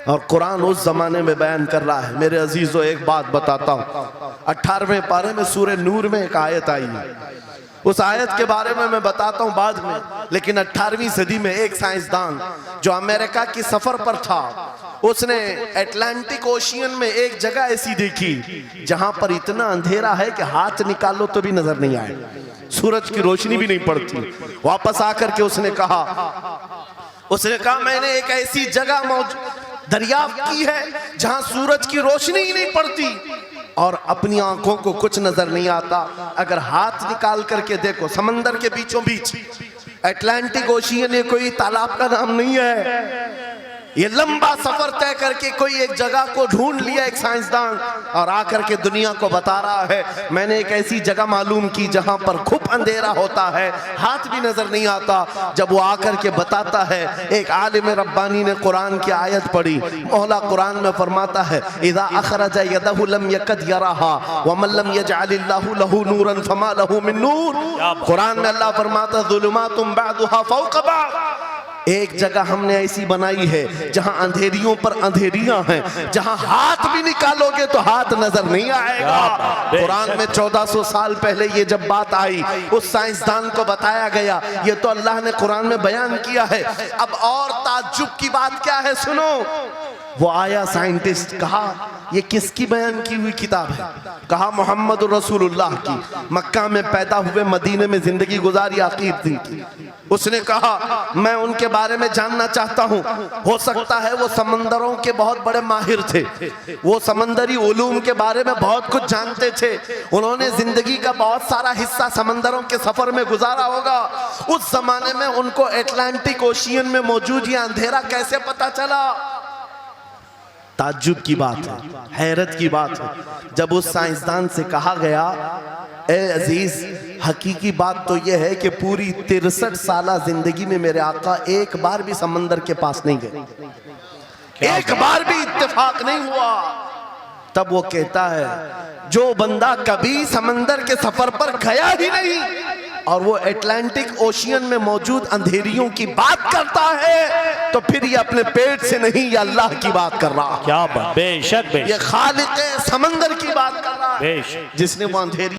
اور قرآن اس زمانے میں بیان کر رہا ہے۔ میرے عزیزو ایک بات بتاتا ہوں، 18ویں پارے میں سورہ نور میں ایک آیت آئی ہے، اس آیت کے بارے میں بتاتا ہوں بعد میں، لیکن 18ویں صدی میں ایک سائنسدان جو امریکہ کی سفر پر تھا، اس نے اٹلانٹک اوشین میں ایک جگہ ایسی دیکھی جہاں پر اتنا اندھیرا ہے کہ ہاتھ نکالو تو بھی نظر نہیں آئے، سورج کی روشنی بھی نہیں پڑتی۔ واپس آ کر کے اس نے کہا میں نے ایک ایسی جگہ دریافت کی ہے جہاں سورج کی روشنی ہی نہیں پڑتی اور اپنی آنکھوں کو کچھ نظر نہیں آتا، اگر ہاتھ نکال کر کے دیکھو سمندر کے بیچوں بیچ اٹلانٹک اوشین، یہ کوئی تالاب کا نام نہیں ہے، یہ لمبا سفر طے کر کے کوئی ایک جگہ کو ڈھونڈ لیا ایک سائنسدان اور آ کر کے دنیا کو بتا رہا ہے میں نے ایک ایسی جگہ معلوم کی جہاں پر خوب اندھیرا ہوتا ہے، ہاتھ بھی نظر نہیں آتا۔ جب وہ آ کر کے بتاتا ہے، ایک عالم ربانی نے قرآن کی آیت پڑھی، مولا قرآن میں فرماتا ہے اذا اخرج یدہ لم یکد یراہا ومن لم یجعل اللہ لہ نورا فما لہ من نور۔ قرآن میں اللہ فرماتا ظلمات بعضها فوق بعض، ایک جگہ ہم نے ایسی بنائی ہے جہاں اندھیریوں پر اندھیریاں ہیں، جہاں ہاتھ بھی نکالو گے تو ہاتھ نظر نہیں آئے گا۔ قرآن میں 1400 سال پہلے یہ جب بات آئی، اس سائنسدان کو بتایا گیا، یہ تو اللہ نے قرآن میں بیان کیا ہے۔ اب اور تعجب کی بات کیا ہے سنو، وہ آیا سائنٹسٹ، کہا یہ کس کی بیان کی ہوئی کتاب ہے؟ کہا محمد رسول اللہ کی، مکہ میں پیدا ہوئے، مدینے میں زندگی گزاری، آخر دن کی۔ اس نے کہا میں ان کے بارے میں جاننا چاہتا ہوں، ہو سکتا ہے وہ سمندروں کے بہت بڑے ماہر تھے، وہ سمندری علوم کے بارے میں بہت کچھ جانتے تھے، انہوں نے زندگی کا بہت سارا حصہ سمندروں کے سفر میں گزارا ہوگا، اس زمانے میں ان کو اٹلانٹک اوشین میں موجود یہ اندھیرا کیسے پتا چلا؟ تعجب کی بات ہے، حیرت کی بات ہے۔ جب اس سائنسدان سے کہا گیا اے عزیز، حقیقی بات تو یہ ہے کہ پوری 63 سالہ زندگی میں میرے آقا ایک بار بھی سمندر کے پاس نہیں گئے، ایک بار بھی اتفاق نہیں ہوا۔ تب وہ کہتا ہے جو بندہ کبھی سمندر کے سفر پر گیا ہی نہیں اور وہ اٹلانٹک اوشین میں موجود اندھیریوں کی بات کرتا ہے تو پھر یہ اپنے پیٹ سے نہیں، یہ اللہ کی بات کر رہا ہے، کیا بات، بے شک یہ خالق سمندر کی بات کر رہا ہے بے شک، جس نے وہ اندھیری